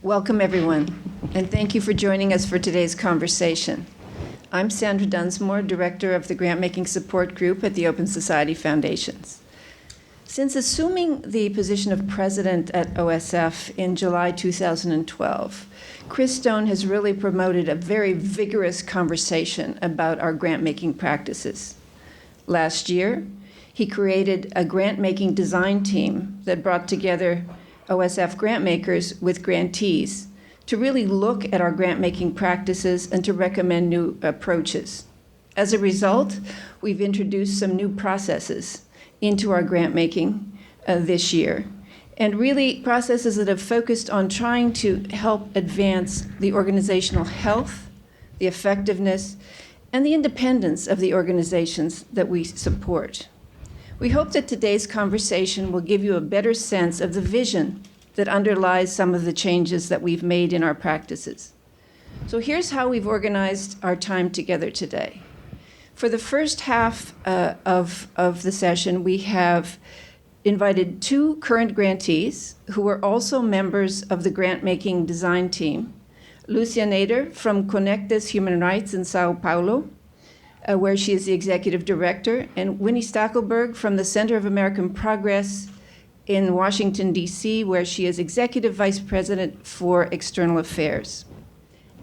Welcome, everyone, and thank you for joining us for today's conversation. I'm Sandra Dunsmore, Director of the Grantmaking Support Group at the Open Society Foundations. Since assuming the position of President at OSF in July 2012, Chris Stone has really promoted a very vigorous conversation about our grant-making practices. Last year, he created a grant-making design team that brought together OSF grant makers with grantees to really look at our grant-making practices and to recommend new approaches. As a result, we've introduced some new processes into our grant-making this year, and really processes that have focused on trying to help advance the organizational health, the effectiveness, and the independence of the organizations that we support. We hope that today's conversation will give you a better sense of the vision that underlies some of the changes that we've made in our practices. So here's how we've organized our time together today. For the first half of the session, we have invited 2 current grantees who are also members of the grant-making design team. Lucia Nader from Conectas Human Rights in Sao Paulo, where she is the executive director, and Winnie Stachelberg from the Center of American Progress in Washington, D.C., where she is executive vice president for external affairs.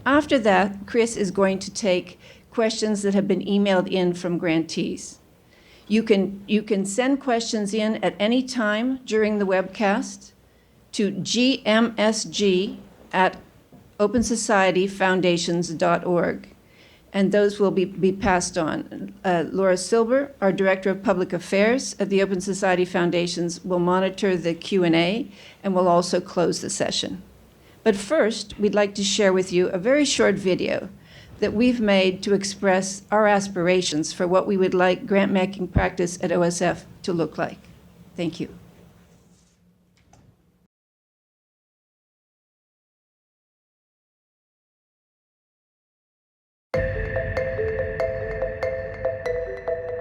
After that, Chris is going to take questions that have been emailed in from grantees. You can send questions in at any time during the webcast to gmsg@opensocietyfoundations.org, and those will be passed on. Laura Silber, our Director of Public Affairs at the Open Society Foundations, will monitor the Q&A and will also close the session. But first, we'd like to share with you a very short video that we've made to express our aspirations for what we would like grant-making practice at OSF to look like. Thank you.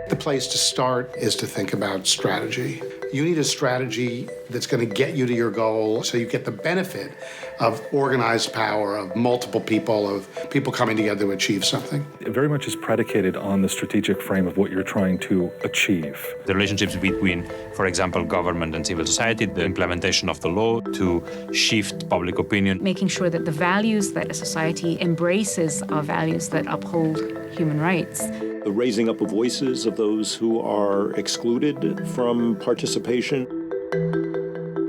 The place to start is to think about strategy. You need a strategy that's going to get you to your goal so you get the benefit of organized power, of multiple people, of people coming together to achieve something. It very much is predicated on the strategic frame of what you're trying to achieve. The relationships between, for example, government and civil society, the implementation of the law to shift public opinion. Making sure that the values that a society embraces are values that uphold human rights. The raising up of voices of those who are excluded from participation.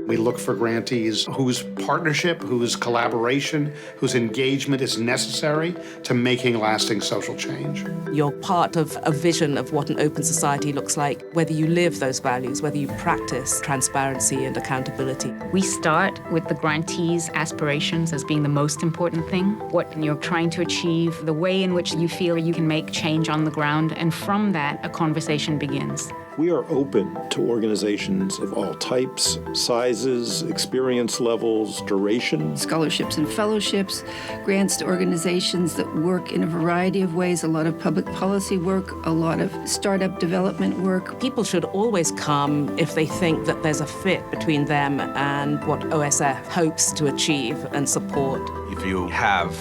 We look for grantees whose partnership, whose collaboration, whose engagement is necessary to making lasting social change. You're part of a vision of what an open society looks like, whether you live those values, whether you practice transparency and accountability. We start with the grantees' aspirations as being the most important thing, what you're trying to achieve, the way in which you feel you can make change on the ground, and from that, a conversation begins. We are open to organizations of all types, sizes, experience levels, duration. Scholarships and fellowships, grants to organizations that work in a variety of ways, a lot of public policy work, a lot of startup development work. People should always come if they think that there's a fit between them and what OSF hopes to achieve and support. If you have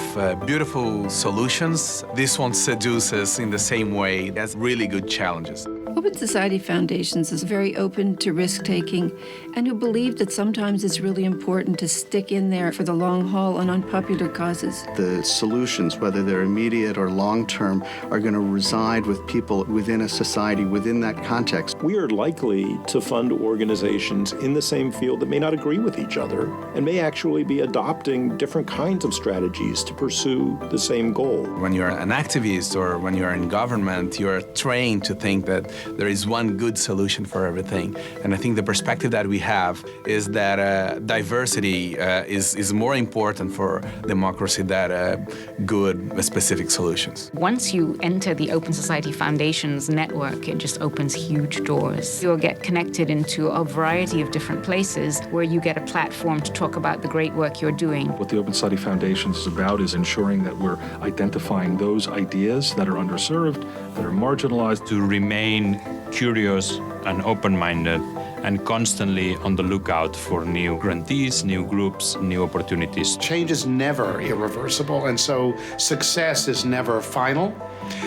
beautiful solutions, this won't seduce us in the same way. It has really good challenges. Open Society Foundations is very open to risk-taking and who believe that sometimes it's really important to stick in there for the long haul on unpopular causes. The solutions, whether they're immediate or long-term, are going to reside with people within a society, within that context. We are likely to fund organizations in the same field that may not agree with each other and may actually be adopting different kinds of strategies to pursue the same goal. When you're an activist or when you're in government, you're trained to think that there is one good solution for everything. And I think the perspective that we have is that diversity is more important for democracy than good specific solutions. Once you enter the Open Society Foundations network, it just opens huge doors. You'll get connected into a variety of different places where you get a platform to talk about the great work you're doing. What the Open Society Foundations is about is ensuring that we're identifying those ideas that are underserved, that are marginalized. To remain curious and open-minded and constantly on the lookout for new grantees, new groups, new opportunities. Change is never irreversible, and so success is never final.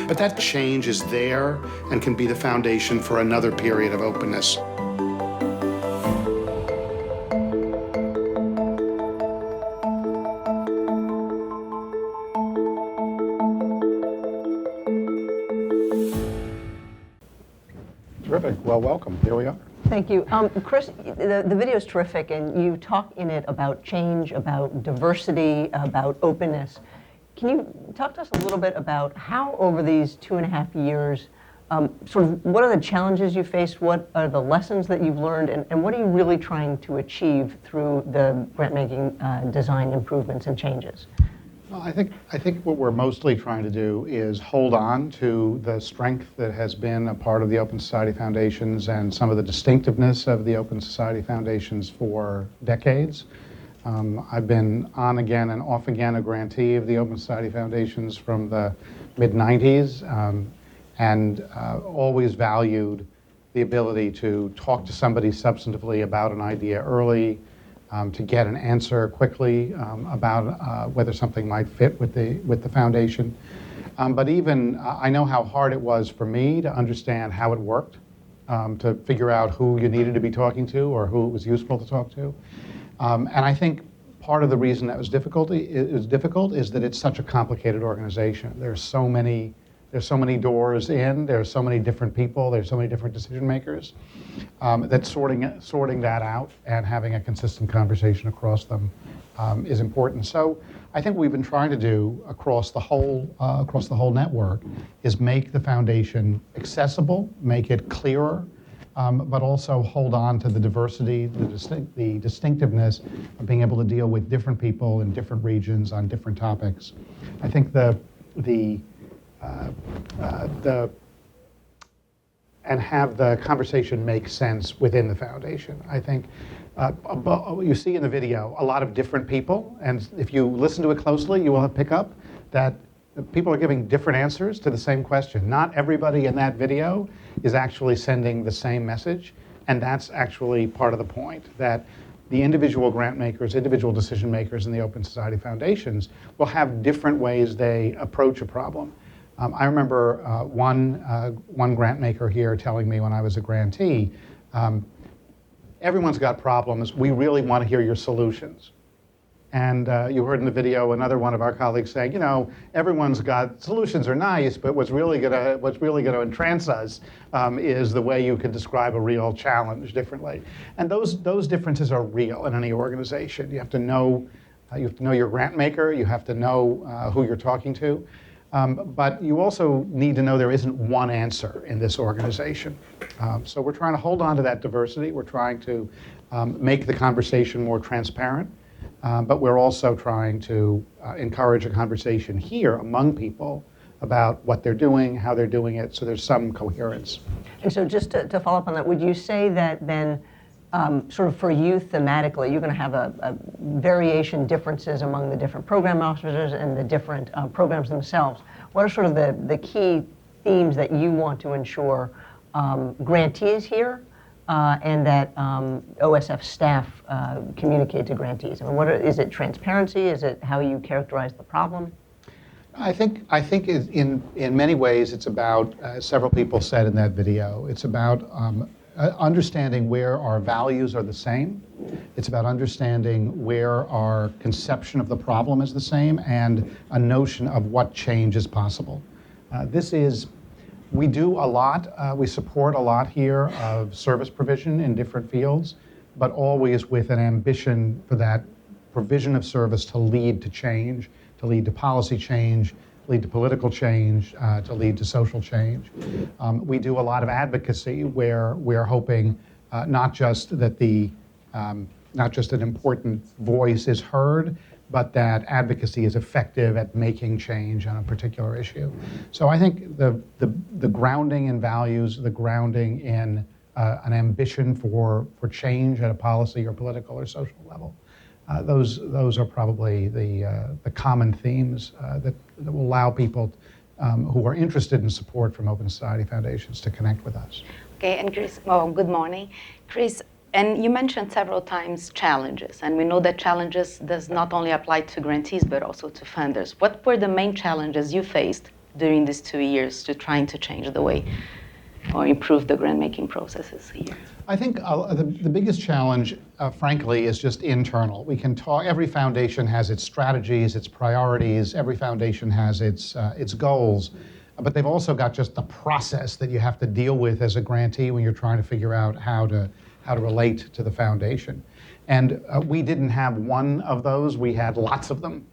But that change is there and can be the foundation for another period of openness. Terrific. Well, welcome. Here we are. Thank you. Chris, the video is terrific, and you talk in it about change, about diversity, about openness. Can you talk to us a little bit about how over these 2.5 years, sort of what are the challenges you faced, what are the lessons that you've learned, and what are you really trying to achieve through the grant-making design improvements and changes? Well, I think what we're mostly trying to do is hold on to the strength that has been a part of the Open Society Foundations and some of the distinctiveness of the Open Society Foundations for decades. I've been on again and off again a grantee of the Open Society Foundations from the mid-90s and always valued the ability to talk to somebody substantively about an idea early, to get an answer quickly about whether something might fit with the foundation. But even I know how hard it was for me to understand how it worked, to figure out who you needed to be talking to or who it was useful to talk to. And I think part of the reason that was difficult is that it's such a complicated organization. There's so many doors in, there's so many different people, there's so many different decision makers, that sorting that out and having a consistent conversation across them is important. So I think what we've been trying to do across the whole network is make the foundation accessible, make it clearer, but also hold on to the diversity, the distinctiveness of being able to deal with different people in different regions on different topics. I think and have the conversation make sense within the foundation. I think you see in the video a lot of different people, and if you listen to it closely, you will pick up that people are giving different answers to the same question. Not everybody in that video is actually sending the same message, and that's actually part of the point, that the individual grant makers, individual decision makers in the Open Society Foundations will have different ways they approach a problem. I remember one grant maker here telling me when I was a grantee, everyone's got problems, we really want to hear your solutions. And you heard in the video another one of our colleagues saying, everyone's got solutions are nice, but what's really gonna entrance us is the way you can describe a real challenge differently. And those differences are real in any organization. You have to know your grant maker, you have to know who you're talking to. But you also need to know there isn't one answer in this organization. So we're trying to hold on to that diversity. We're trying to make the conversation more transparent. But we're also trying to encourage a conversation here among people about what they're doing, how they're doing it, so there's some coherence. And so just to follow up on that, would you say that then sort of for you thematically, you're going to have a variation differences among the different program officers and the different programs themselves? What are sort of the key themes that you want to ensure grantees hear and that OSF staff communicate to grantees? I mean, is it transparency? Is it how you characterize the problem? I think in many ways it's about, several people said in that video, it's about understanding where our values are the same. It's about understanding where our conception of the problem is the same and a notion of what change is possible. We do a lot, we support a lot here of service provision in different fields, but always with an ambition for that provision of service to lead to change, to lead to policy change, lead to political change, to lead to social change. We do a lot of advocacy where we're hoping not just that not just an important voice is heard, but that advocacy is effective at making change on a particular issue. So I think the grounding in values, the grounding in an ambition for change at a policy or political or social level, those are probably the common themes that will allow people who are interested in support from Open Society Foundations to connect with us. Okay, and Chris, well, good morning. Chris, and you mentioned several times challenges, and we know that challenges does not only apply to grantees, but also to funders. What were the main challenges you faced during these 2 years to trying to change the way or improve the grant-making processes here? I think the biggest challenge, frankly, is just internal. We can talk, every foundation has its strategies, its priorities, every foundation has its goals, but they've also got just the process that you have to deal with as a grantee when you're trying to figure out how to relate to the foundation. And we didn't have one of those, we had lots of them.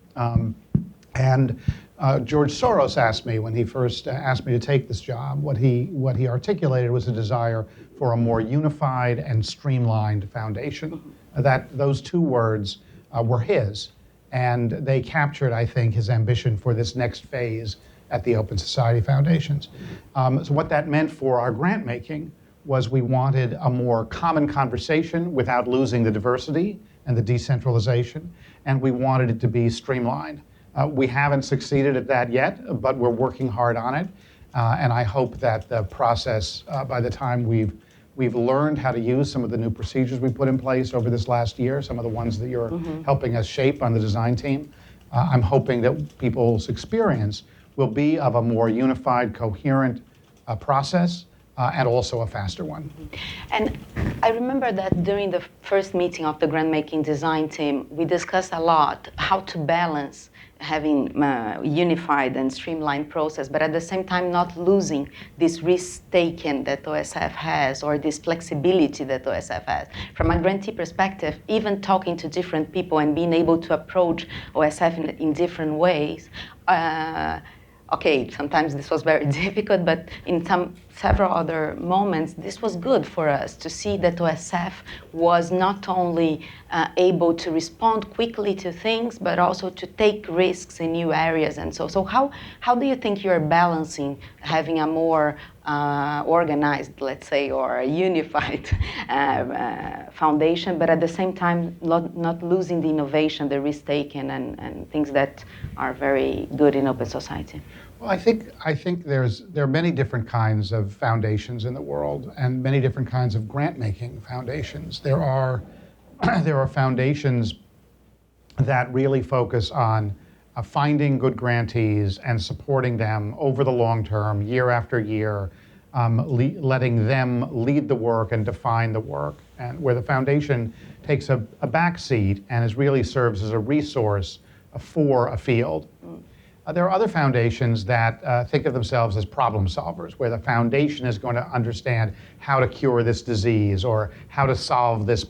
George Soros asked me when he first asked me to take this job, what he articulated was a desire for a more unified and streamlined foundation. That those two words were his, and they captured, I think, his ambition for this next phase at the Open Society Foundations. So what that meant for our grant making was we wanted a more common conversation without losing the diversity and the decentralization, and we wanted it to be streamlined. We haven't succeeded at that yet, but we're working hard on it. And I hope that the process, by the time we've learned how to use some of the new procedures we put in place over this last year, some of the ones that you're helping us shape on the design team, I'm hoping that people's experience will be of a more unified, coherent process, and also a faster one. And I remember that during the first meeting of the grant-making design team, we discussed a lot how to balance having unified and streamlined process, but at the same time not losing this risk-taking that OSF has or this flexibility that OSF has. From a grantee perspective, even talking to different people and being able to approach OSF in different ways, okay, sometimes this was very difficult, but in several other moments, this was good for us to see that OSF was not only able to respond quickly to things, but also to take risks in new areas. And so how do you think you're balancing having a more organized, let's say, or a unified foundation, but at the same time not losing the innovation, the risk-taking, and things that are very good in open society? Well, I think there are many different kinds of foundations in the world, and many different kinds of grant-making foundations. There are foundations that really focus on finding good grantees and supporting them over the long term, year after year, letting them lead the work and define the work, and where the foundation takes a back seat and really serves as a resource for a field. There are other foundations that think of themselves as problem solvers, where the foundation is going to understand how to cure this disease or how to solve this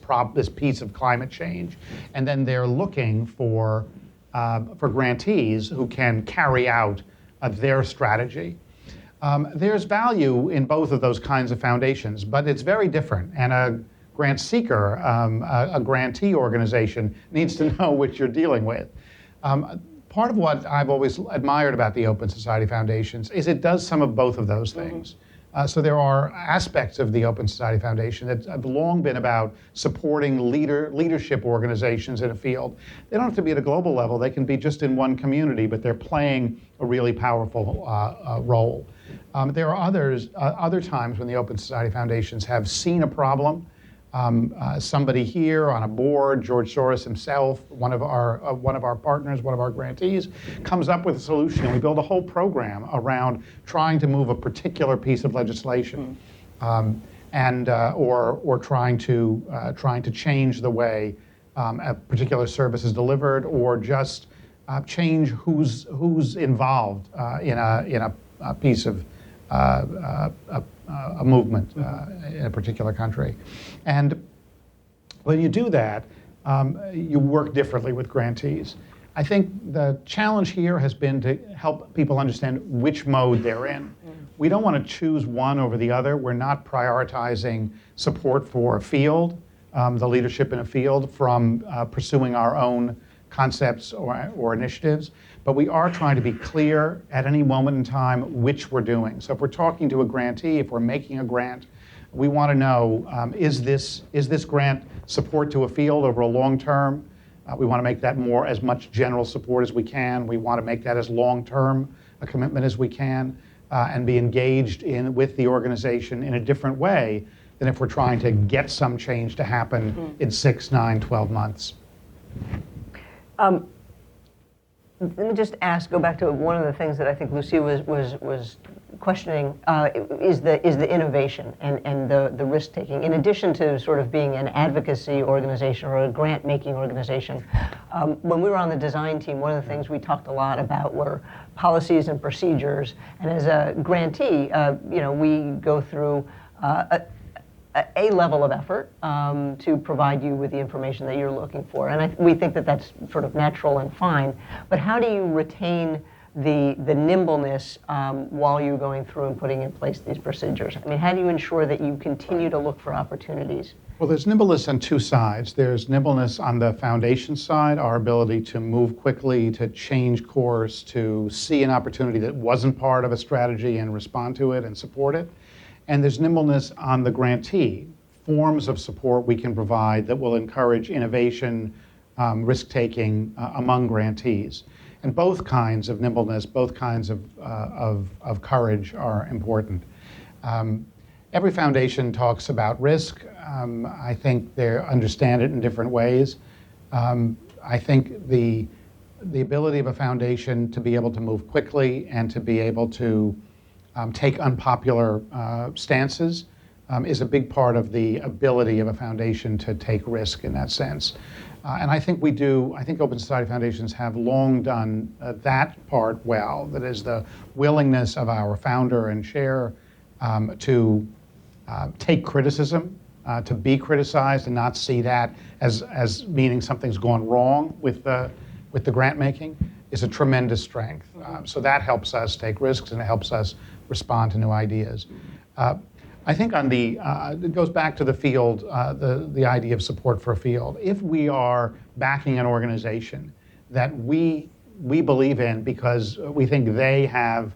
piece of climate change. And then they're looking for grantees who can carry out their strategy. There's value in both of those kinds of foundations, but it's very different. And a grant seeker, a grantee organization, needs to know what you're dealing with. Part of what I've always admired about the Open Society Foundations is it does some of both of those things. So there are aspects of the Open Society Foundation that have long been about supporting leadership organizations in a field. They don't have to be at a global level. They can be just in one community, but they're playing a really powerful role. There are other times when the Open Society Foundations have seen a problem. Somebody here on a board, George Soros himself, one of our partners, one of our grantees, comes up with a solution, and we build a whole program around trying to move a particular piece of legislation, or trying to change the way a particular service is delivered, or just change who's involved in a piece of a movement in a particular country. And when you do that, you work differently with grantees. I think the challenge here has been to help people understand which mode they're in. We don't want to choose one over the other. We're not prioritizing support for a field, the leadership in a field, from pursuing our own concepts or initiatives, but we are trying to be clear at any moment in time which we're doing. So if we're talking to a grantee, if we're making a grant, we want to know, is this grant support to a field over a long term? We want to make that as much general support as we can. We want to make that as long term a commitment as we can and be engaged with the organization in a different way than if we're trying to get some change to happen in 6, 9, 12 months. Let me just go back to one of the things that I think Lucia was questioning, is the innovation and the risk taking. In addition to sort of being an advocacy organization or a grant making organization, when we were on the design team, one of the things we talked a lot about were policies and procedures. And as a grantee, we go through a level of effort to provide you with the information that you're looking for. And we think that that's sort of natural and fine. But how do you retain the nimbleness while you're going through and putting in place these procedures? I mean, how do you ensure that you continue to look for opportunities? Well, there's nimbleness on two sides. There's nimbleness on the foundation side, our ability to move quickly, to change course, to see an opportunity that wasn't part of a strategy and respond to it and support it. And there's nimbleness on the grantee, forms of support we can provide that will encourage innovation, risk-taking among grantees. And both kinds of nimbleness, both kinds of courage are important. Every foundation talks about risk. I think they understand it in different ways. I think the ability of a foundation to be able to move quickly and to be able to take unpopular stances is a big part of the ability of a foundation to take risk in that sense. And I think we do, I think Open Society Foundations have long done that part well, that is the willingness of our founder and chair to take criticism, to be criticized and not see that as meaning something's gone wrong with the grant making is a tremendous strength. So that helps us take risks and it helps us respond to new ideas. I think on it goes back to the field, the idea of support for a field. If we are backing an organization that we believe in because we think they have,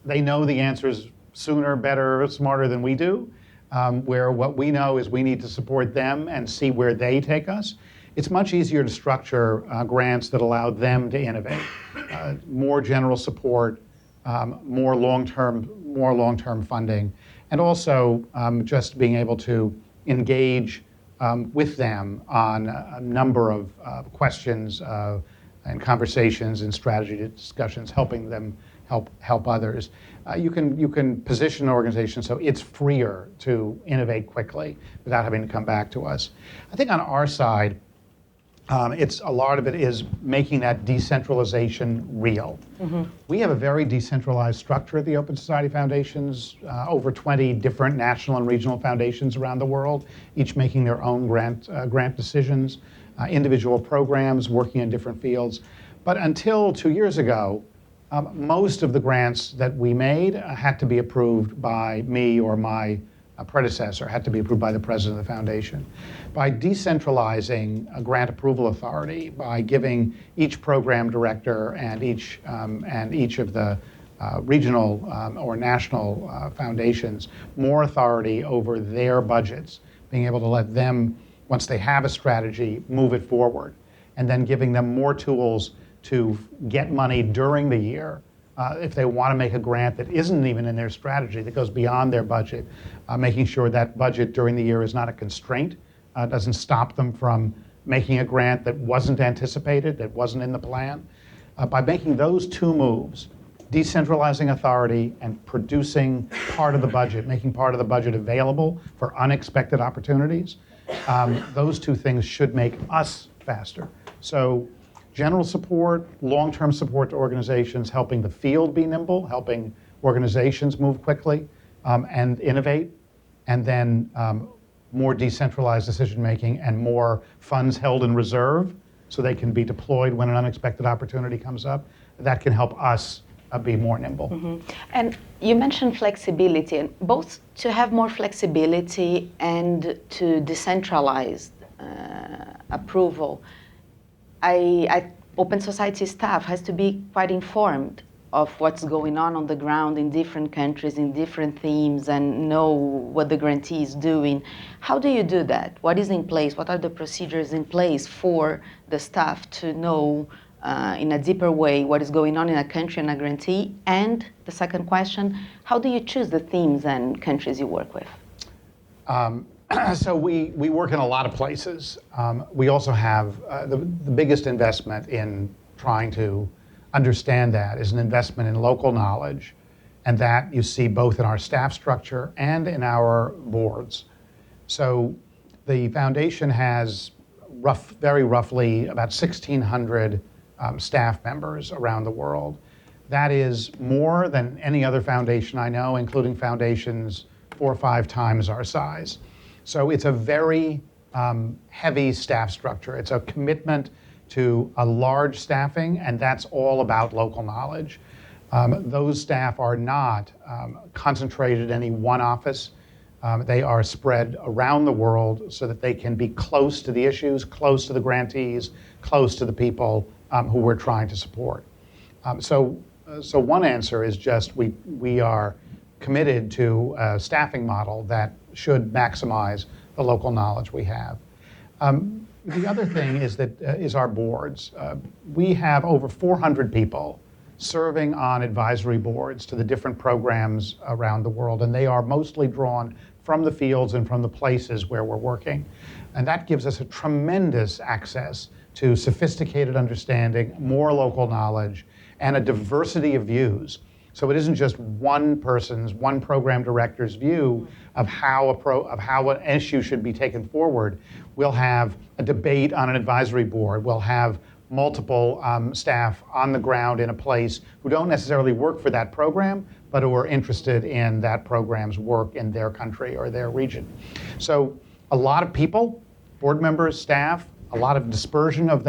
they know the answers sooner, better, smarter than we do, where what we know is we need to support them and see where they take us, it's much easier to structure grants that allow them to innovate. More general support, more long-term funding, and also just being able to engage with them on a number of questions and conversations and strategy discussions, helping them help others. You can position an organization so it's freer to innovate quickly without having to come back to us. I think on our side, a lot of it is making that decentralization real. Mm-hmm. We have a very decentralized structure at the Open Society Foundations, over 20 different national and regional foundations around the world, each making their own grant decisions, individual programs working in different fields. But until 2 years ago, most of the grants that we made had to be approved by me or my predecessor, had to be approved by the president of the foundation. By decentralizing a grant approval authority, by giving each program director and each of the regional or national foundations more authority over their budgets, being able to let them, once they have a strategy, move it forward, and then giving them more tools to get money during the year if they want to make a grant that isn't even in their strategy, that goes beyond their budget, making sure that budget during the year is not a constraint, doesn't stop them from making a grant that wasn't anticipated, that wasn't in the plan. By making those two moves, decentralizing authority and producing part of the budget, making part of the budget available for unexpected opportunities, those two things should make us faster. So general support, long-term support to organizations, helping the field be nimble, helping organizations move quickly and innovate, and then more decentralized decision-making and more funds held in reserve so they can be deployed when an unexpected opportunity comes up. That can help us be more nimble. Mm-hmm. And you mentioned flexibility, and both to have more flexibility and to decentralize approval. Open Society staff has to be quite informed of what's going on the ground in different countries, in different themes, and know what the grantee is doing. How do you do that? What is in place? What are the procedures in place for the staff to know in a deeper way what is going on in a country and a grantee? And the second question, how do you choose the themes and countries you work with? So we work in a lot of places. We also have the biggest investment in trying to understand that is an investment in local knowledge, and that you see both in our staff structure and in our boards. So the foundation has very roughly about 1,600 staff members around the world. That is more than any other foundation I know, including foundations 4 or 5 times our size. So it's a very heavy staff structure. It's a commitment to a large staffing, and that's all about local knowledge. Those staff are not concentrated in any one office. They are spread around the world so that they can be close to the issues, close to the grantees, close to the people who we're trying to support. So one answer is just we are committed to a staffing model that should maximize the local knowledge we have. The other thing is our boards. We have over 400 people serving on advisory boards to the different programs around the world, and they are mostly drawn from the fields and from the places where we're working. And that gives us a tremendous access to sophisticated understanding, more local knowledge, and a diversity of views. So it isn't just one program director's view of how an issue should be taken forward. We'll have a debate on an advisory board. We'll have multiple staff on the ground in a place who don't necessarily work for that program, but who are interested in that program's work in their country or their region. So a lot of people, board members, staff, a lot of dispersion of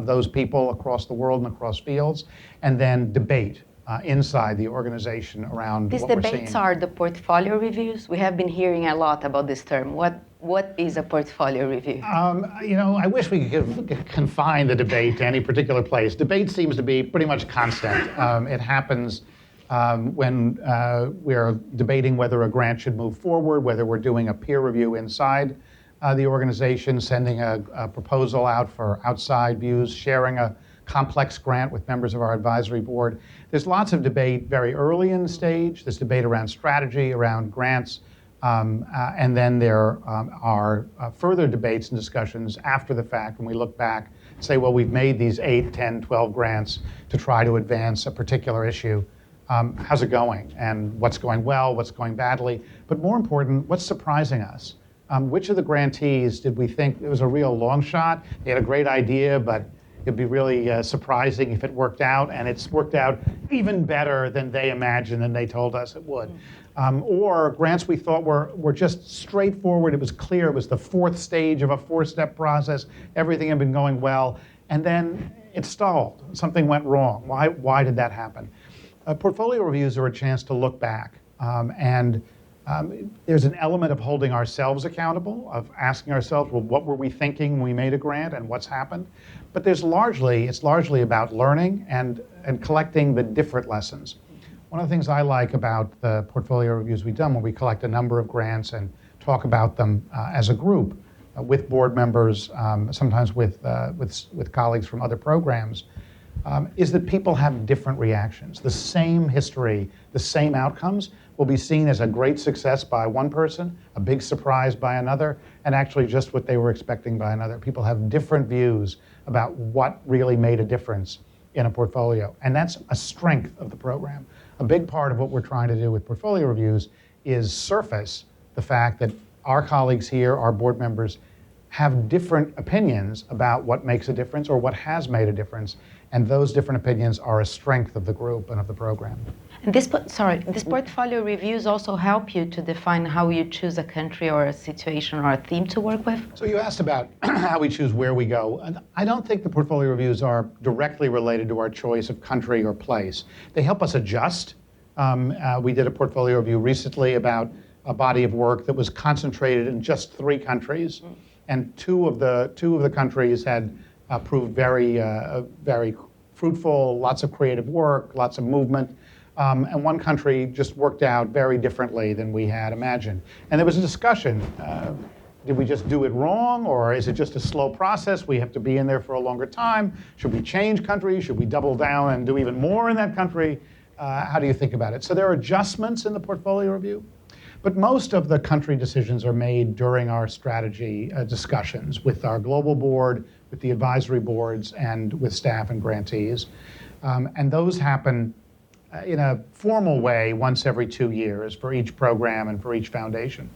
those people across the world and across fields, and then debate inside the organization around These what we're seeing. debates are the portfolio reviews. We have been hearing a lot about this term. What is a portfolio review? I wish we could confine the debate to any particular place. Debate seems to be pretty much constant. It happens when we're debating whether a grant should move forward, whether we're doing a peer review inside the organization, sending a proposal out for outside views, sharing a complex grant with members of our advisory board. There's lots of debate very early in the stage. There's debate around strategy, around grants, and then there are further debates and discussions after the fact when we look back and say, well, we've made these 8, 10, 12 grants to try to advance a particular issue. How's it going? And what's going well, what's going badly? But more important, what's surprising us? Which of the grantees did we think it was a real long shot? They had a great idea, but it'd be really surprising if it worked out, and it's worked out even better than they imagined and they told us it would. Or grants we thought were just straightforward, it was clear, it was the 4th stage of a 4-step process, everything had been going well, and then it stalled, something went wrong. Why did that happen? Portfolio reviews are a chance to look back, and there's an element of holding ourselves accountable, of asking ourselves, well, what were we thinking when we made a grant and what's happened? But it's largely about learning and collecting the different lessons. One of the things I like about the portfolio reviews we've done, when we collect a number of grants and talk about them as a group with board members, sometimes with colleagues from other programs, is that people have different reactions. The same history, the same outcomes will be seen as a great success by one person, a big surprise by another, and actually just what they were expecting by another. People have different views about what really made a difference in a portfolio, and that's a strength of the program. A big part of what we're trying to do with portfolio reviews is surface the fact that our colleagues here, our board members, have different opinions about what makes a difference or what has made a difference, and those different opinions are a strength of the group and of the program. And these portfolio reviews also help you to define how you choose a country or a situation or a theme to work with? So you asked about how we choose where we go. And I don't think the portfolio reviews are directly related to our choice of country or place. They help us adjust. We did a portfolio review recently about a body of work that was concentrated in just 3 countries. And two of the countries had proved very fruitful, lots of creative work, lots of movement. And one country just worked out very differently than we had imagined. And there was a discussion Did we just do it wrong, or is it just a slow process? We have to be in there for a longer time. Should we change countries? Should we double down and do even more in that country? How do you think about it? So there are adjustments in the portfolio review, but most of the country decisions are made during our strategy discussions with our global board, with the advisory boards, and with staff and grantees. And those happen in a formal way once every 2 years for each program and for each foundation.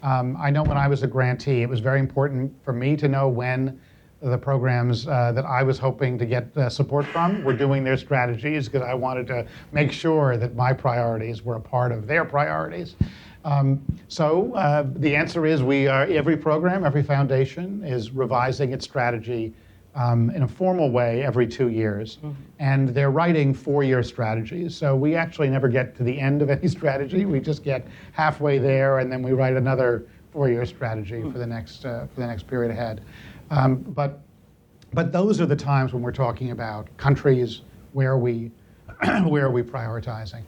I know when I was a grantee, it was very important for me to know when the programs that I was hoping to get support from were doing their strategies, because I wanted to make sure that my priorities were a part of their priorities. So the answer is every program, every foundation is revising its strategy in a formal way every 2 years. And they're writing 4-year strategies. So we actually never get to the end of any strategy. We just get halfway there, and then we write another 4-year strategy for the next period ahead. But those are the times when we're talking about countries, where are we prioritizing.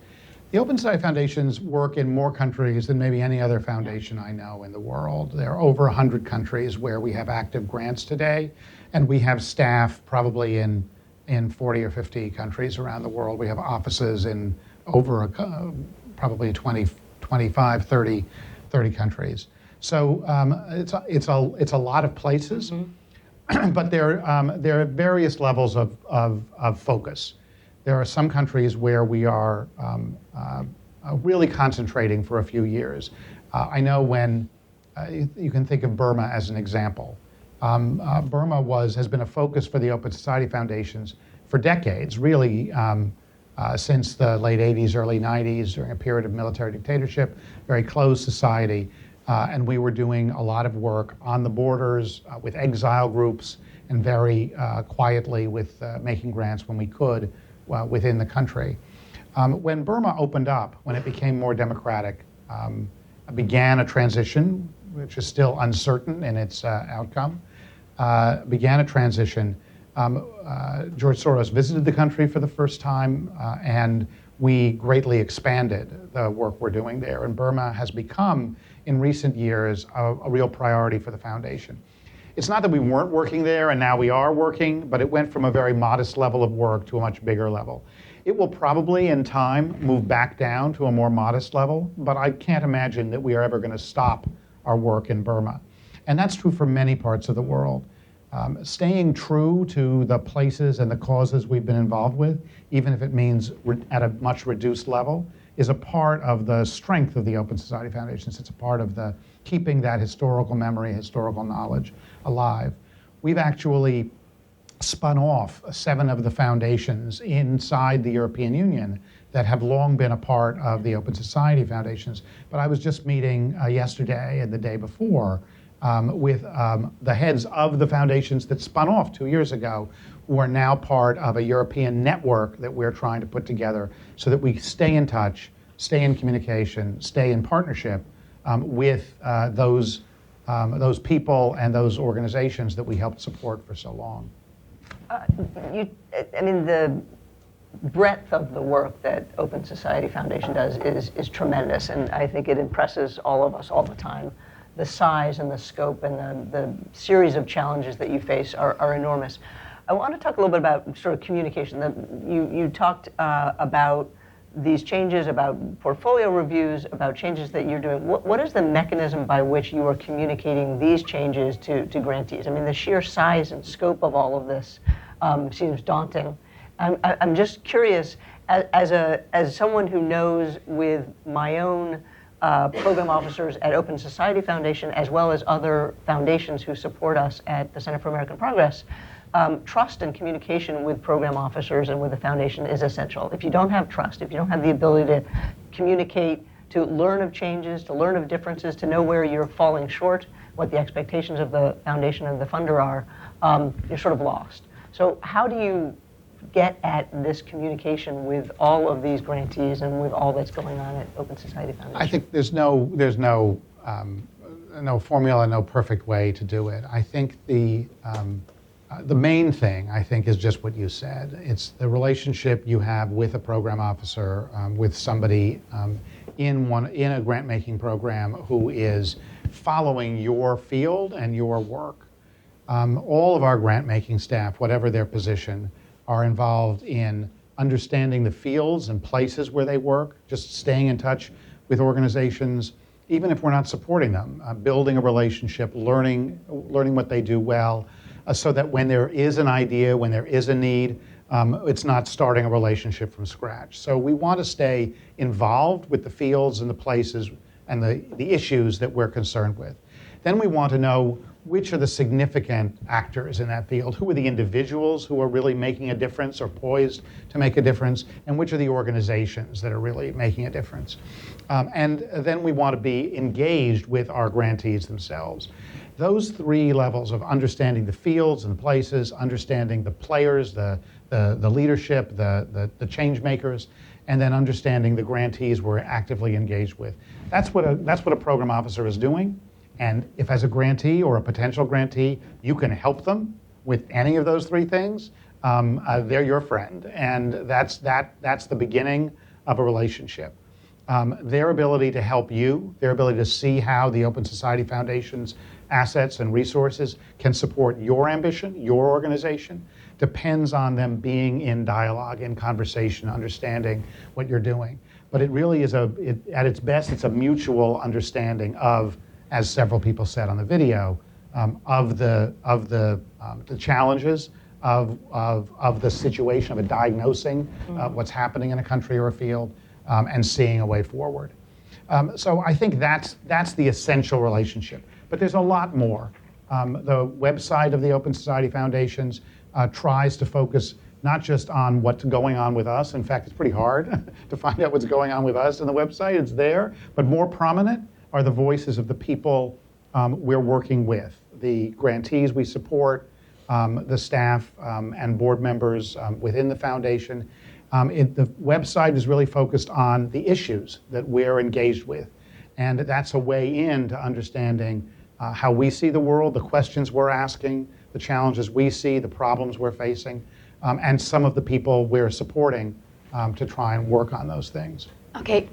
The Open Society Foundations work in more countries than maybe any other foundation I know in the world. There are over 100 countries where we have active grants today, and we have staff probably in 40 or 50 countries around the world. We have offices in over probably 20, 25, 30 countries. So it's a lot of places, but there are various levels of focus. There are some countries where we are really concentrating for a few years. I know when you can think of Burma as an example. Burma has been a focus for the Open Society Foundations for decades, really since the late 80s, early 90s, during a period of military dictatorship, very closed society. And we were doing a lot of work on the borders with exile groups, and very quietly with making grants when we could within the country. When Burma opened up, when it became more democratic, began a transition, which is still uncertain in its outcome, began a transition. George Soros visited the country for the first time, and we greatly expanded the work we're doing there. And Burma has become, in recent years, a real priority for the foundation. It's not that we weren't working there and now we are working, but it went from a very modest level of work to a much bigger level. It will probably, in time, move back down to a more modest level, but I can't imagine that we are ever going to stop our work in Burma. And that's true for many parts of the world. Staying true to the places and the causes we've been involved with, even if it means at a much reduced level, is a part of the strength of the Open Society Foundations. It's a part of the keeping that historical memory, historical knowledge alive. We've actually spun off 7 of the foundations inside the European Union that have long been a part of the Open Society Foundations. But I was just meeting yesterday and the day before with the heads of the foundations that spun off 2 years ago, who are now part of a European network that we're trying to put together so that we stay in touch, stay in communication, stay in partnership with those people and those organizations that we helped support for so long. The breadth of the work that Open Society Foundation does is tremendous, and I think it impresses all of us all the time. The size and the scope and the series of challenges that you face are enormous. I want to talk a little bit about sort of communication. You talked about these changes, about portfolio reviews, about changes that you're doing. What is the mechanism by which you are communicating these changes to grantees? I mean, the sheer size and scope of all of this seems daunting. I'm just curious, as someone who knows with my own program officers at Open Society Foundation, as well as other foundations who support us at the Center for American Progress, trust and communication with program officers and with the foundation is essential. If you don't have trust, if you don't have the ability to communicate, to learn of changes, to learn of differences, to know where you're falling short, what the expectations of the foundation and the funder are, you're sort of lost. So how do you get at this communication with all of these grantees and with all that's going on at Open Society Foundation? I think there's no formula, no perfect way to do it. I think the main thing, I think, is just what you said. It's the relationship you have with a program officer, with somebody in a grant-making program who is following your field and your work. All of our grant-making staff, whatever their position, are involved in understanding the fields and places where they work, just staying in touch with organizations, even if we're not supporting them, building a relationship, learning what they do well, so that when there is an idea, when there is a need, it's not starting a relationship from scratch. So we want to stay involved with the fields and the places and the issues that we're concerned with. Then we want to know which are the significant actors in that field, who are the individuals who are really making a difference or poised to make a difference, and which are the organizations that are really making a difference. And then we want to be engaged with our grantees themselves. Those three levels of understanding the fields and the places, understanding the players, the leadership, the change makers, and then understanding the grantees we're actively engaged with. That's what a program officer is doing. And if as a grantee or a potential grantee, you can help them with any of those three things, they're your friend. And that's the beginning of a relationship. Their ability to help you, their ability to see how the Open Society Foundation's assets and resources can support your ambition, your organization, depends on them being in dialogue, in conversation, understanding what you're doing. But it really is at its best, it's a mutual understanding of, as several people said on the video, of the challenges of the situation, of diagnosing what's happening in a country or a field, and seeing a way forward. So I think that's the essential relationship. But there's a lot more. The website of the Open Society Foundations tries to focus not just on what's going on with us. In fact, it's pretty hard to find out what's going on with us on the website. It's there, but more prominent are the voices of the people we're working with, the grantees we support, the staff and board members within the foundation. The website is really focused on the issues that we're engaged with. And that's a way into understanding how we see the world, the questions we're asking, the challenges we see, the problems we're facing, and some of the people we're supporting to try and work on those things. Okay,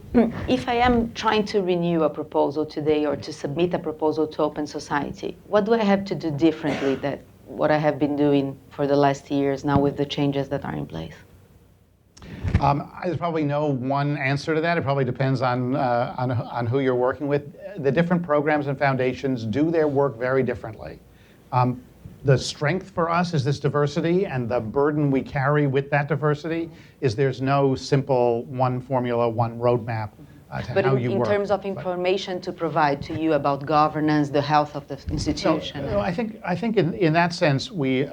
if I am trying to renew a proposal today or to submit a proposal to Open Society, what do I have to do differently than what I have been doing for the last years now with the changes that are in place? There's probably no one answer to that. It probably depends on who you're working with. The different programs and foundations do their work very differently. The strength for us is this diversity, and the burden we carry with that diversity is there's no simple one formula, one roadmap to how you work. But in terms of information to provide to you about governance, the health of the institution. No, I think in that sense we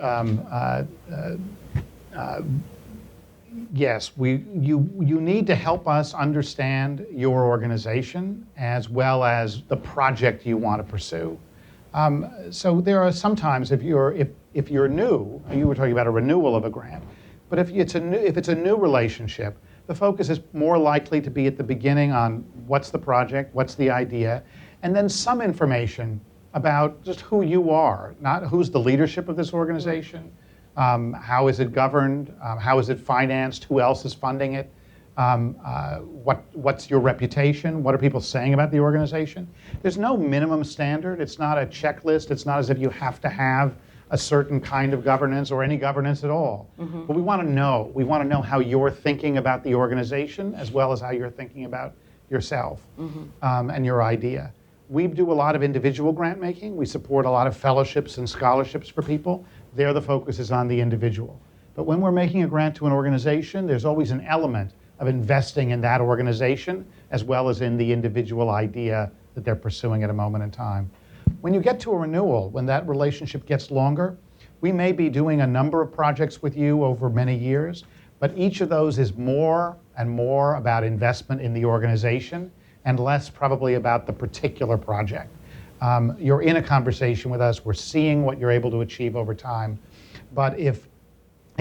yes, you need to help us understand your organization as well as the project you want to pursue. So there are sometimes if you're new, you were talking about a renewal of a grant, but if it's a new relationship, the focus is more likely to be at the beginning on what's the project, what's the idea, and then some information about just who you are, not who's the leadership of this organization, how is it governed, how is it financed, who else is funding it, what's your reputation, what are people saying about the organization. There's no minimum standard. It's not a checklist. It's not as if you have to have a certain kind of governance or any governance at all. Mm-hmm. But we want to know. We want to know how you're thinking about the organization as well as how you're thinking about yourself and your idea. We do a lot of individual grant making. We support a lot of fellowships and scholarships for people. There the focus is on the individual. But when we're making a grant to an organization, there's always an element of investing in that organization as well as in the individual idea that they're pursuing at a moment in time. When you get to a renewal, when that relationship gets longer, we may be doing a number of projects with you over many years, but each of those is more and more about investment in the organization and less probably about the particular project. You're in a conversation with us, we're seeing what you're able to achieve over time, but if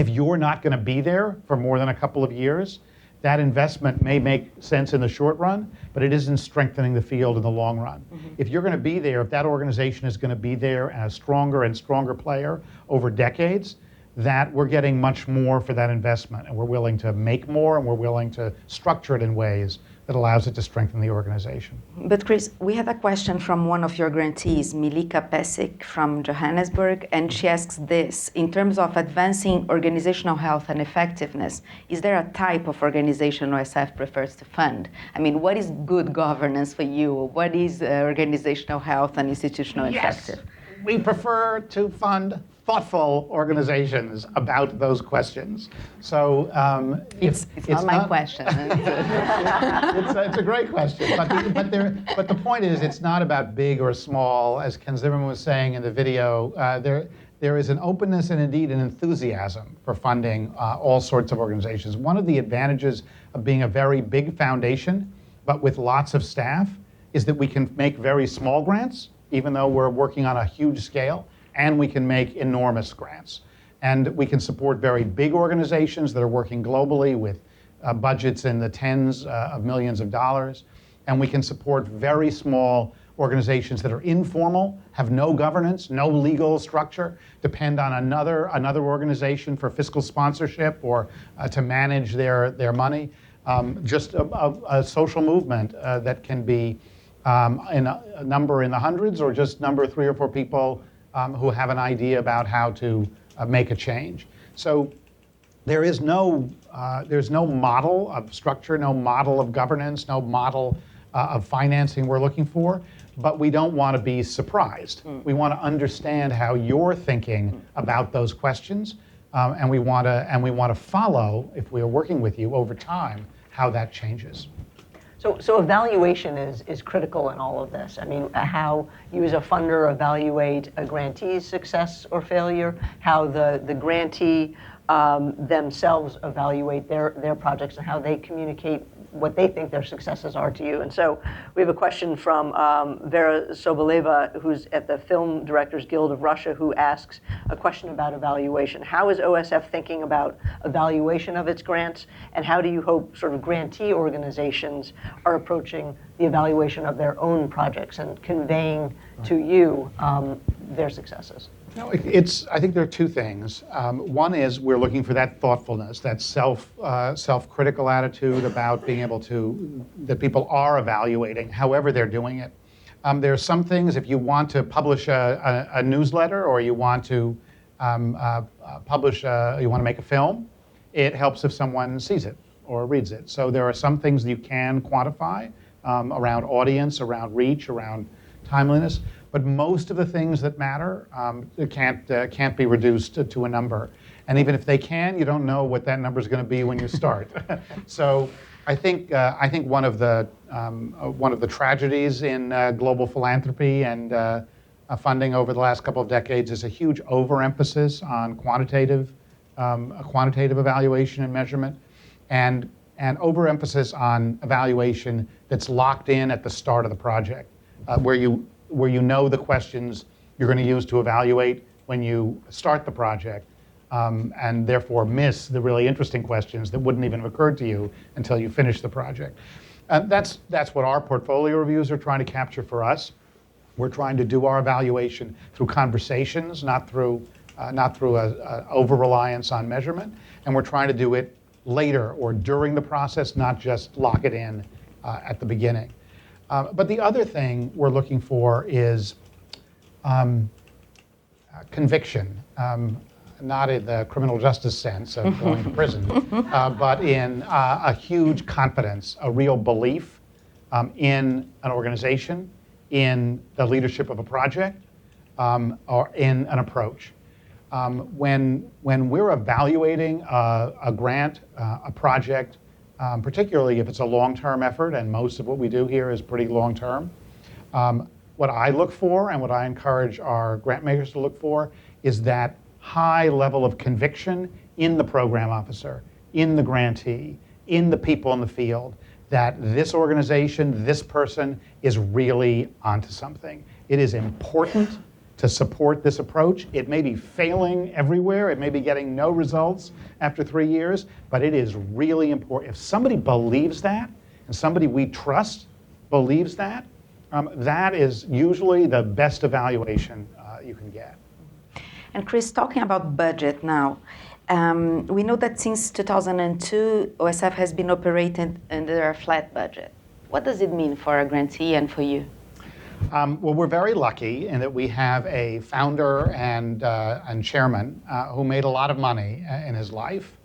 you're not going to be there for more than a couple of years, that investment may make sense in the short run, but it isn't strengthening the field in the long run. Mm-hmm. If you're going to be there, if that organization is going to be there and a stronger and stronger player over decades, that we're getting much more for that investment, and we're willing to make more, and we're willing to structure it in ways that allows it to strengthen the organization. But Chris, we had a question from one of your grantees, Milika Pesik from Johannesburg, and she asks this: in terms of advancing organizational health and effectiveness, is there a type of organization OSF prefers to fund? I mean, what is good governance for you? What is organizational health and institutional effectiveness? We prefer to fund thoughtful organizations about those questions. So it's not my question. It's a great question, but the point is, it's not about big or small. As Ken Zimmerman was saying in the video, there is an openness and indeed an enthusiasm for funding all sorts of organizations. One of the advantages of being a very big foundation, but with lots of staff, is that we can make very small grants, even though we're working on a huge scale, and we can make enormous grants. And we can support very big organizations that are working globally with budgets in the tens of millions of dollars. And we can support very small organizations that are informal, have no governance, no legal structure, depend on another organization for fiscal sponsorship or to manage their money. Just a social movement that can be in a number in the hundreds or just number 3 or 4 people who have an idea about how to make a change. So there's no model of structure, no model of governance, no model of financing we're looking for, but we don't want to be surprised. We want to understand how you're thinking about those questions, and we want to follow, if we are working with you over time, how that changes. So evaluation is critical in all of this. I mean, how you as a funder evaluate a grantee's success or failure, how the grantee themselves evaluate their projects, and how they communicate what they think their successes are to you. And so we have a question from Vera Soboleva, who's at the Film Directors Guild of Russia, who asks a question about evaluation. How is OSF thinking about evaluation of its grants, and how do you hope sort of grantee organizations are approaching the evaluation of their own projects and conveying to you their successes? No, I think there are 2 things. One is we're looking for that thoughtfulness, that self-critical attitude about being able to, that people are evaluating however they're doing it. There are some things, if you want to publish a newsletter or you want to you want to make a film, it helps if someone sees it or reads it. So there are some things that you can quantify around audience, around reach, around timeliness. But most of the things that matter can't be reduced to a number. And even if they can, you don't know what that number is going to be when you start. So I think one of the tragedies in global philanthropy and funding over the last couple of decades is a huge overemphasis on quantitative evaluation and measurement, and overemphasis on evaluation that's locked in at the start of the project, where you know the questions you're going to use to evaluate when you start the project, and therefore miss the really interesting questions that wouldn't even have occurred to you until you finish the project. That's what our portfolio reviews are trying to capture for us. We're trying to do our evaluation through conversations, not through a over-reliance on measurement, and we're trying to do it later or during the process, not just lock it in at the beginning. But the other thing we're looking for is conviction, not in the criminal justice sense of going to prison, but in a huge confidence, a real belief in an organization, in the leadership of a project, or in an approach. When we're evaluating a grant, a project, particularly if it's a long-term effort, and most of what we do here is pretty long-term, what I look for and what I encourage our grant makers to look for is that high level of conviction in the program officer, in the grantee, in the people in the field, that this organization, this person is really onto something. It is important to support this approach. It may be failing everywhere. It may be getting no results after 3 years, but it is really important. If somebody believes that, and somebody we trust believes that, that is usually the best evaluation you can get. And Chris, talking about budget now, We know that since 2002, OSF has been operating under a flat budget. What does it mean for a grantee and for you? Well, we're very lucky in that we have a founder and chairman who made a lot of money in his life.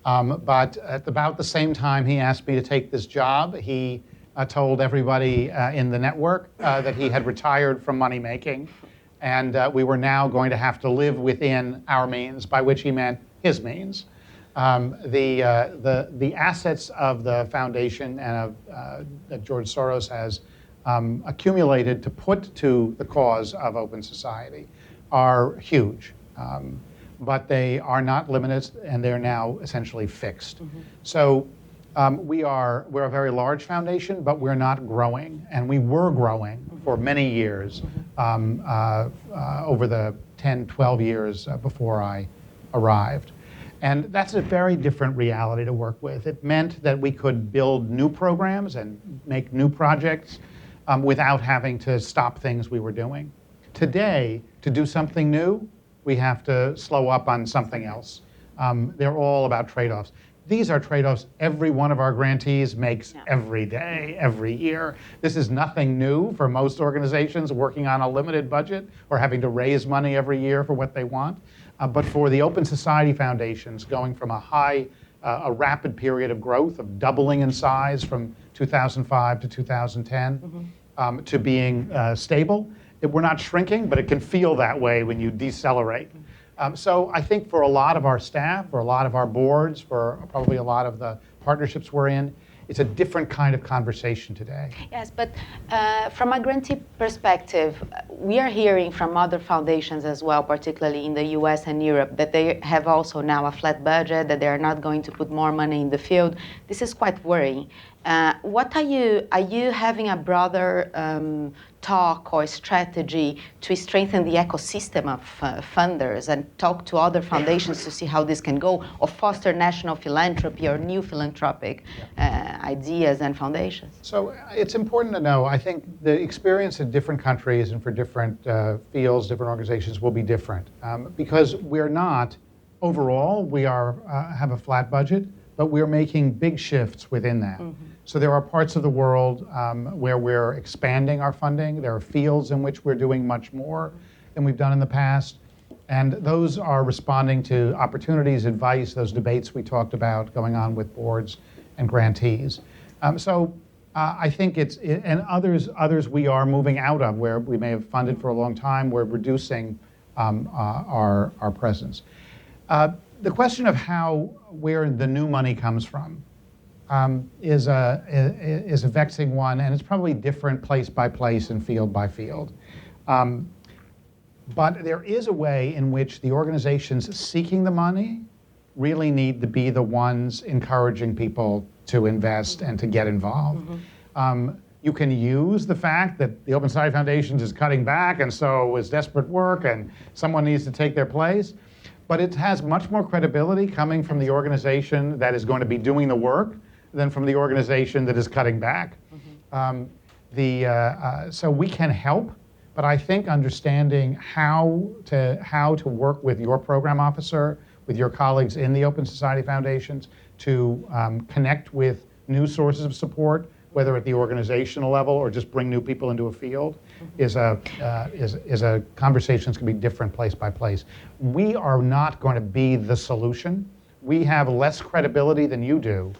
But at about the same time he asked me to take this job, he told everybody in the network that he had retired from money making, and we were now going to have to live within our means, by which he meant his means. The assets of the foundation and that George Soros has accumulated to put to the cause of open society are huge. But they are not limited, and they're now essentially fixed. So we're a very large foundation, but we're not growing, and we were growing for many years over the 10, 12 years before I arrived. And that's a very different reality to work with. It meant that we could build new programs and make new projects without having to stop things we were doing. Today, to do something new, we have to slow up on something else. They're all about trade-offs. These are trade-offs every one of our grantees makes every day, every year. This is nothing new for most organizations working on a limited budget or having to raise money every year for what they want. But for the Open Society Foundations, going from a rapid period of growth, of doubling in size from 2005 to 2010, to being stable, we're not shrinking, but it can feel that way when you decelerate. So I think for a lot of our staff, for a lot of our boards, for probably a lot of the partnerships we're in, it's a different kind of conversation today. Yes, but from a grantee perspective, we are hearing from other foundations as well, particularly in the US and Europe, that they have also now a flat budget, that they are not going to put more money in the field. This is quite worrying. What are you having a broader talk or strategy to strengthen the ecosystem of funders and talk to other foundations to see how this can go, or foster national philanthropy or new philanthropic ideas and foundations? So it's important to know, I think the experience in different countries and for different fields, different organizations will be different. Because we're not, overall, we have a flat budget, but we're making big shifts within that. So there are parts of the world where we're expanding our funding. There are fields in which we're doing much more than we've done in the past. And those are responding to opportunities, advice, those debates we talked about going on with boards and grantees. I think and others we are moving out of where we may have funded for a long time. We're reducing our presence. The question of where the new money comes from is a vexing one, and it's probably different place by place and field by field. But there is a way in which the organizations seeking the money really need to be the ones encouraging people to invest and to get involved. You can use the fact that the Open Society Foundations is cutting back, and so is desperate work, and someone needs to take their place. But it has much more credibility coming from the organization that is going to be doing the work than from the organization that is cutting back. So we can help, but I think understanding how to work with your program officer, with your colleagues in the Open Society Foundations to connect with new sources of support, whether at the organizational level or just bring new people into a field, is a conversation that's going to be different place by place. We are not going to be the solution. We have less credibility than you do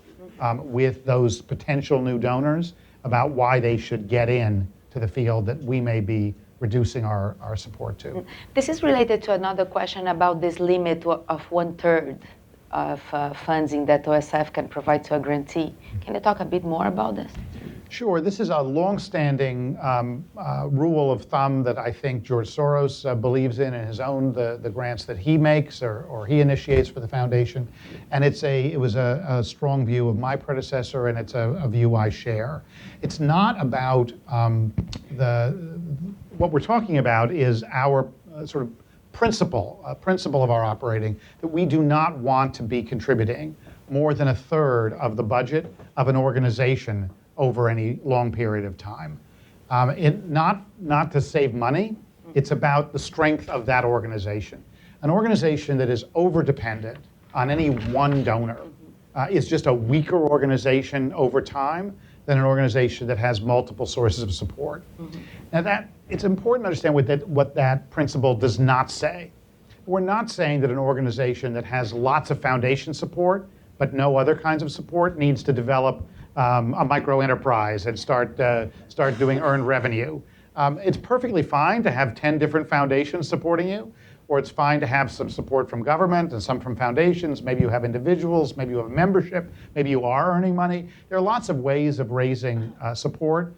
with those potential new donors about why they should get in to the field that we may be reducing our support to. This is related to another question about this limit of 1/3 of funding that OSF can provide to a grantee. Can you talk a bit more about this? Sure. This is a long-standing rule of thumb that I think George Soros believes in his own, the grants that he makes or he initiates for the foundation. And it was a strong view of my predecessor, and it's a view I share. It's not about what we're talking about is our sort of principle of our operating, that we do not want to be contributing more than 1/3 of the budget of an organization over any long period of time. Not to save money, it's about the strength of that organization. An organization that is over-dependent on any one donor is just a weaker organization over time than an organization that has multiple sources of support. Now it's important to understand what that principle does not say. We're not saying that an organization that has lots of foundation support but no other kinds of support needs to develop a micro enterprise and start doing earned revenue. It's perfectly fine to have 10 different foundations supporting you, or it's fine to have some support from government and some from foundations. Maybe you have individuals, maybe you have a membership, maybe you are earning money. There are lots of ways of raising support.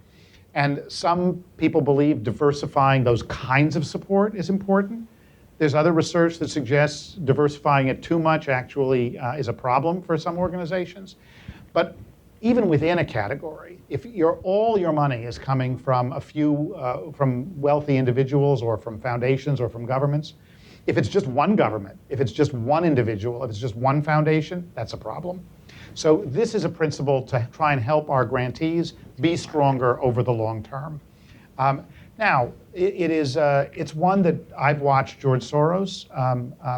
And some people believe diversifying those kinds of support is important. There's other research that suggests diversifying it too much actually is a problem for some organizations. But even within a category, if all your money is coming from a few, from wealthy individuals or from foundations or from governments, if it's just one government, if it's just one individual, if it's just one foundation, that's a problem. So this is a principle to try and help our grantees be stronger over the long term. Now, it's one that I've watched George Soros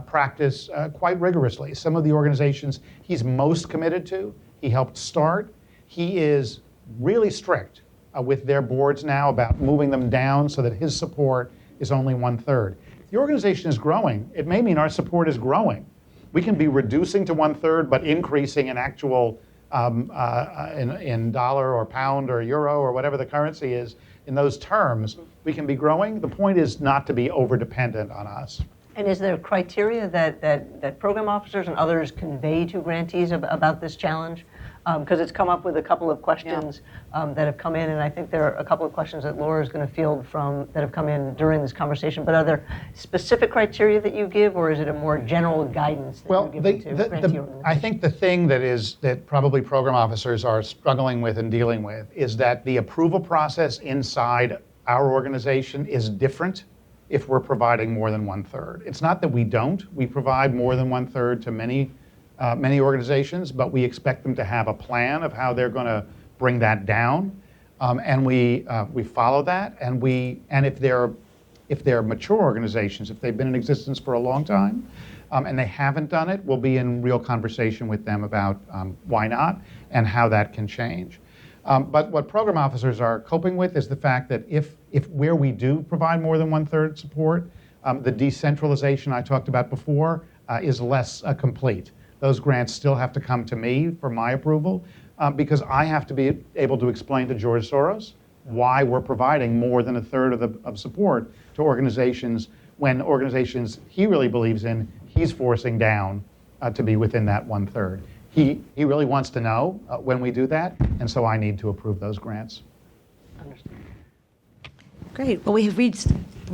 practice quite rigorously. Some of the organizations he's most committed to, he helped start. He is really strict with their boards now about moving them down so that his support is only 1/3. The organization is growing. It may mean our support is growing. We can be reducing to 1/3, but increasing in actual, in dollar or pound or euro or whatever the currency is. In those terms, we can be growing. The point is not to be over-dependent on us. And is there criteria that program officers and others convey to grantees about this challenge? Because it's come up with a couple of questions that have come in, and I think there are a couple of questions that Laura is going to field that have come in during this conversation. But are there specific criteria that you give, or is it a more general guidance that you give to grantee organizations? I think the thing that probably program officers are struggling with and dealing with is that the approval process inside our organization is different if we're providing more than 1/3. It's not that we don't. We provide more than 1/3 to many organizations, but we expect them to have a plan of how they're going to bring that down, and we follow that. And if they're mature organizations, if they've been in existence for a long time, and they haven't done it, we'll be in real conversation with them about why not and how that can change. But what program officers are coping with is the fact that if where we do provide more than 1/3 support, the decentralization I talked about before is less complete. Those grants still have to come to me for my approval because I have to be able to explain to George Soros why we're providing more than 1/3 of support to organizations when organizations he really believes in, he's forcing down to be within that 1/3. He really wants to know when we do that, and so I need to approve those grants. Great. Well, we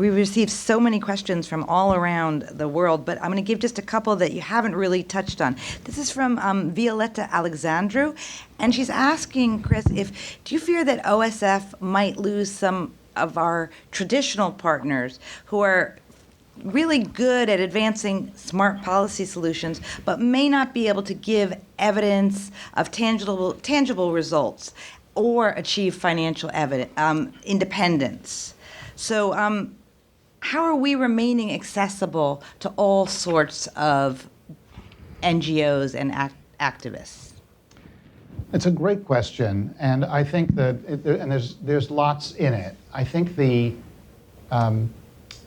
received so many questions from all around the world, but I'm going to give just a couple that you haven't really touched on. This is from Violetta Alexandru, and she's asking, Chris, do you fear that OSF might lose some of our traditional partners who are really good at advancing smart policy solutions, but may not be able to give evidence of tangible results or achieve financial independence? So how are we remaining accessible to all sorts of NGOs and activists? It's a great question, and I think that there's lots in it. I think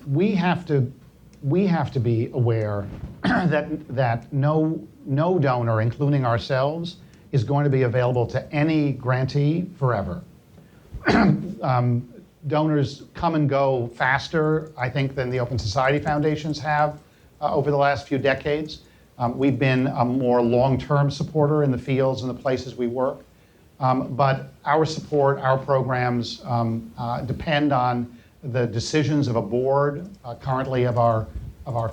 we have to be aware that no donor, including ourselves, is going to be available to any grantee forever. Donors come and go faster, I think, than the Open Society Foundations have over the last few decades. We've been a more long-term supporter in the fields and the places we work. But our support, our programs depend on the decisions of a board, currently of our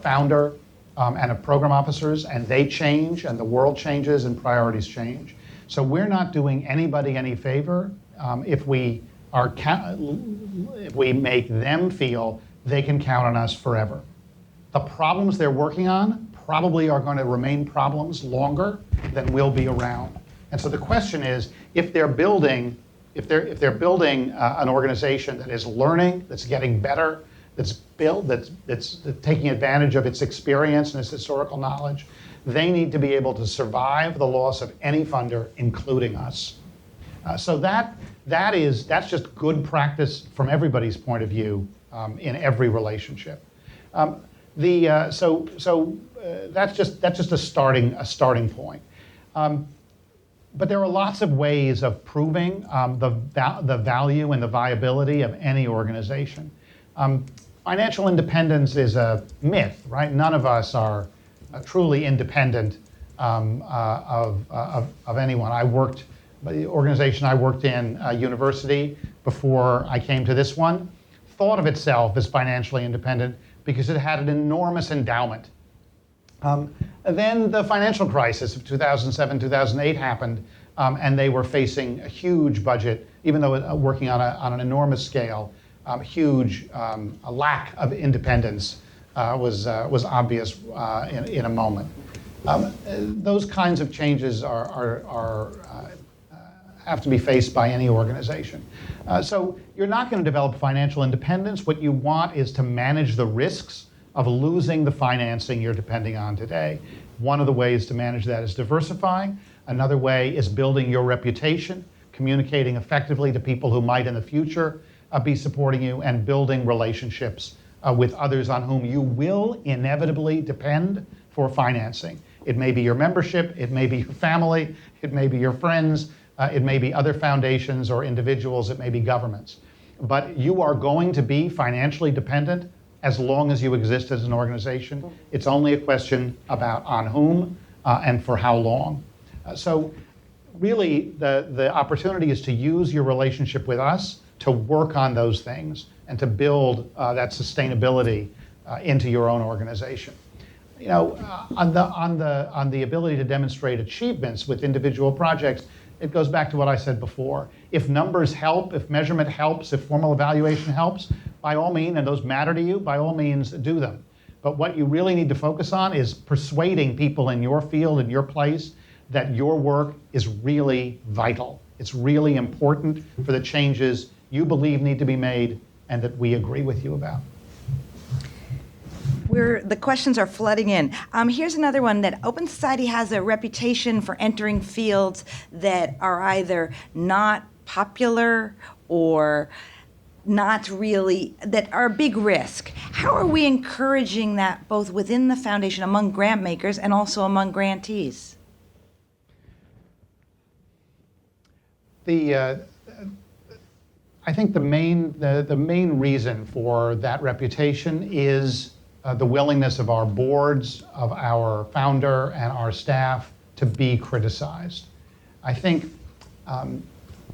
founder and of program officers, and they change, and the world changes, and priorities change. So we're not doing anybody any favor if we make them feel they can count on us forever. The problems they're working on probably are going to remain problems longer than we'll be around. And so the question is, if they're building an organization that is learning, that's getting better, that's taking advantage of its experience and its historical knowledge, They need to be able to survive the loss of any funder, including us. So that's just good practice from everybody's point of view in every relationship. That's just a starting point. But there are lots of ways of proving the value and the viability of any organization. Financial independence is a myth, right? None of us are truly independent of anyone. The organization I worked in, university, before I came to this one, thought of itself as financially independent because it had an enormous endowment. Then the financial crisis of 2007, 2008 happened, and they were facing a huge budget, even though working on an enormous scale. A lack of independence was obvious in a moment. Those kinds of changes have to be faced by any organization. So you're not going to develop financial independence. What you want is to manage the risks of losing the financing you're depending on today. One of the ways to manage that is diversifying. Another way is building your reputation, communicating effectively to people who might in the future be supporting you, and building relationships with others on whom you will inevitably depend for financing. It may be your membership, it may be your family, it may be your friends, it may be other foundations or individuals, it may be governments. But you are going to be financially dependent as long as you exist as an organization. It's only a question about on whom and for how long. So really the opportunity is to use your relationship with us to work on those things and to build that sustainability into your own organization. You know, on the ability to demonstrate achievements with individual projects, it goes back to what I said before. If numbers help, if measurement helps, if formal evaluation helps, by all means, and those matter to you, by all means, do them. But what you really need to focus on is persuading people in your field, in your place, that your work is really vital. It's really important for the changes you believe need to be made and that we agree with you about. The questions are flooding in. Here's another one, that Open Society has a reputation for entering fields that are either not popular or not really, that are a big risk. How are we encouraging that both within the foundation, among grant makers, and also among grantees? I think the main reason for that reputation is the willingness of our boards, of our founder and our staff to be criticized. I think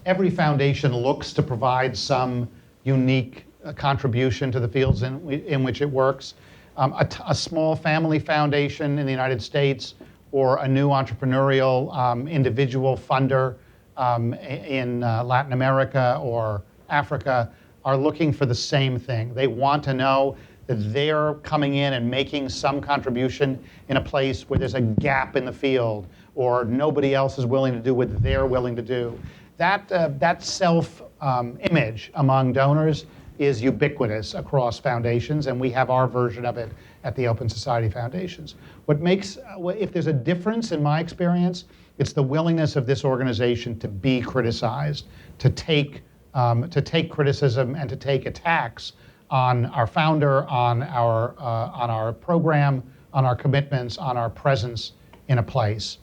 every foundation looks to provide some unique contribution to the fields in which it works. A small family foundation in the United States or a new entrepreneurial individual funder in Latin America or Africa are looking for the same thing. They want to know that they're coming in and making some contribution in a place where there's a gap in the field or nobody else is willing to do what they're willing to do. That self-image among donors is ubiquitous across foundations, and we have our version of it at the Open Society Foundations. If there's a difference in my experience, it's the willingness of this organization to be criticized, to take criticism and to take attacks on our founder, on our program, on our commitments, on our presence in a place.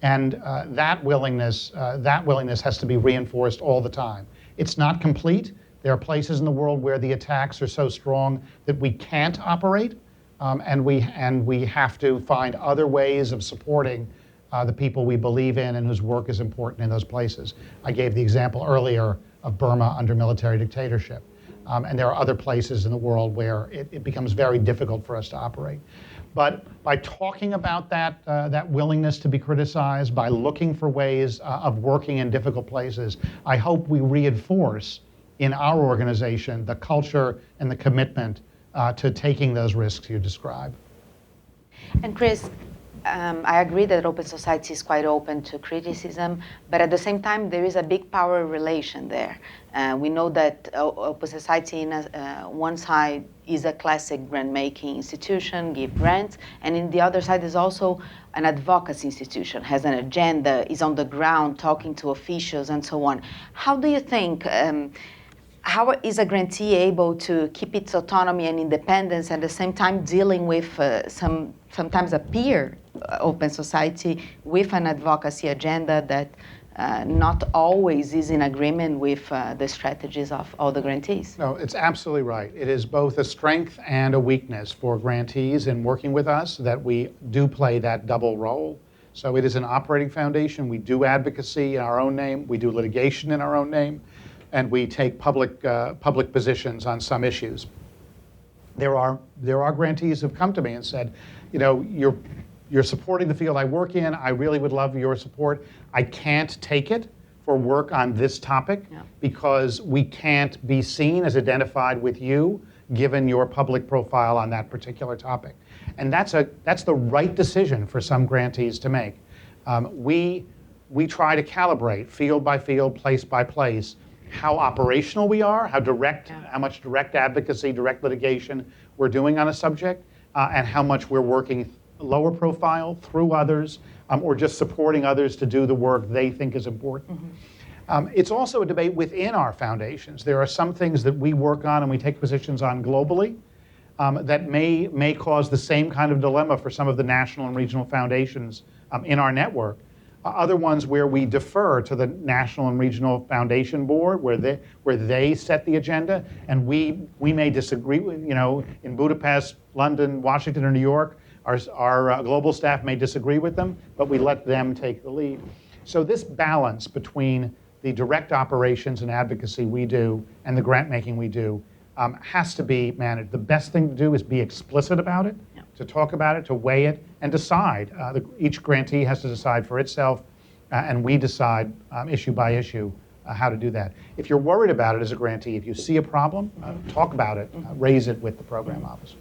And that willingness has to be reinforced all the time. It's not complete. There are places in the world where the attacks are so strong that we can't operate, and we have to find other ways of supporting the people we believe in and whose work is important in those places. I gave the example earlier of Burma under military dictatorship. And there are other places in the world where it becomes very difficult for us to operate. But by talking about that willingness to be criticized, by looking for ways of working in difficult places, I hope we reinforce in our organization the culture and the commitment to taking those risks you describe. And Chris, I agree that open society is quite open to criticism, but at the same time, there is a big power relation there. We know that open society, one side, is a classic grant-making institution, give grants, and in the other side is also an advocacy institution, has an agenda, is on the ground talking to officials and so on. How do you think, how is a grantee able to keep its autonomy and independence at the same time dealing with sometimes a peer open society with an advocacy agenda that not always is in agreement with the strategies of all the grantees? No, it's absolutely right. It is both a strength and a weakness for grantees in working with us that we do play that double role. So it is an operating foundation. We do advocacy in our own name. We do litigation in our own name. And we take public positions on some issues. There are grantees who've come to me and said, you know, you're supporting the field I work in. I really would love your support. I can't take it for work on this topic because we can't be seen as identified with you given your public profile on that particular topic. And that's the right decision for some grantees to make. We try to calibrate field by field, place by place, how operational we are, how much direct advocacy, direct litigation we're doing on a subject, and how much we're working lower profile through others, or just supporting others to do the work they think is important. It's also a debate within our foundations. There are some things that we work on and we take positions on globally that may cause the same kind of dilemma for some of the national and regional foundations in our network. Other ones where we defer to the National and Regional Foundation Board, where they set the agenda, and we may disagree with, you know, in Budapest, London, Washington, or New York, our global staff may disagree with them, but we let them take the lead. So this balance between the direct operations and advocacy we do and the grant making we do has to be managed. The best thing to do is be explicit about it, to talk about it, to weigh it, and decide. Each grantee has to decide for itself, and we decide issue by issue how to do that. If you're worried about it as a grantee, if you see a problem, talk about it, raise it with the program officers.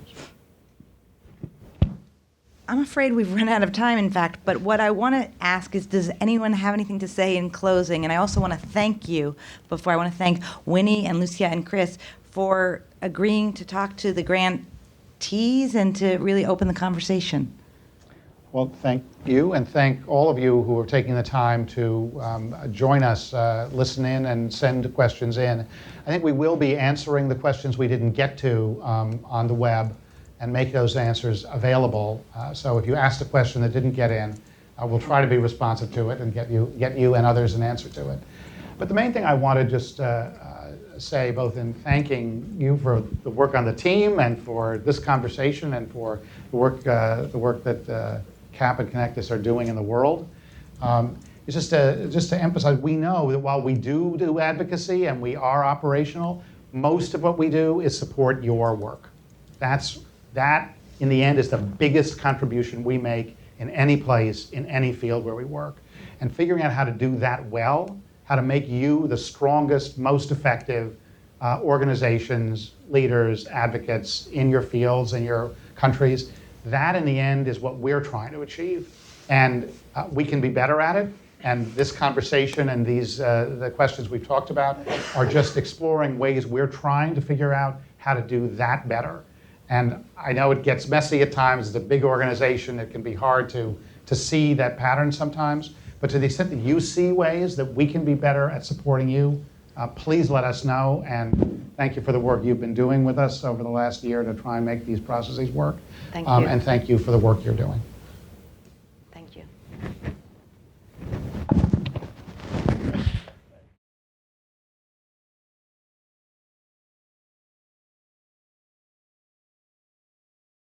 I'm afraid we've run out of time, in fact, but what I want to ask is, does anyone have anything to say in closing? And I also want to thank you, I want to thank Winnie and Lucia and Chris for agreeing to talk to the grantees and to really open the conversation. Well, thank you, and thank all of you who are taking the time to join us, listen in, and send questions in. I think we will be answering the questions we didn't get to on the web and make those answers available. So if you asked a question that didn't get in, we'll try to be responsive to it and get you and others an answer to it. But the main thing I want to just say, both in thanking you for the work on the team and for this conversation and for the work that CAP and Conectas are doing in the world, is just to emphasize, we know that while we do advocacy and we are operational, most of what we do is support your work. That, in the end, is the biggest contribution we make in any place, in any field where we work. And figuring out how to do that well, how to make you the strongest, most effective organizations, leaders, advocates in your fields and your countries, that, in the end, is what we're trying to achieve. And we can be better at it. And this conversation and the questions we've talked about are just exploring ways we're trying to figure out how to do that better. And I know it gets messy at times. It's a big organization. It can be hard to see that pattern sometimes. But to the extent that you see ways that we can be better at supporting you, please let us know. And thank you for the work you've been doing with us over the last year to try and make these processes work. Thank you. And thank you for the work you're doing.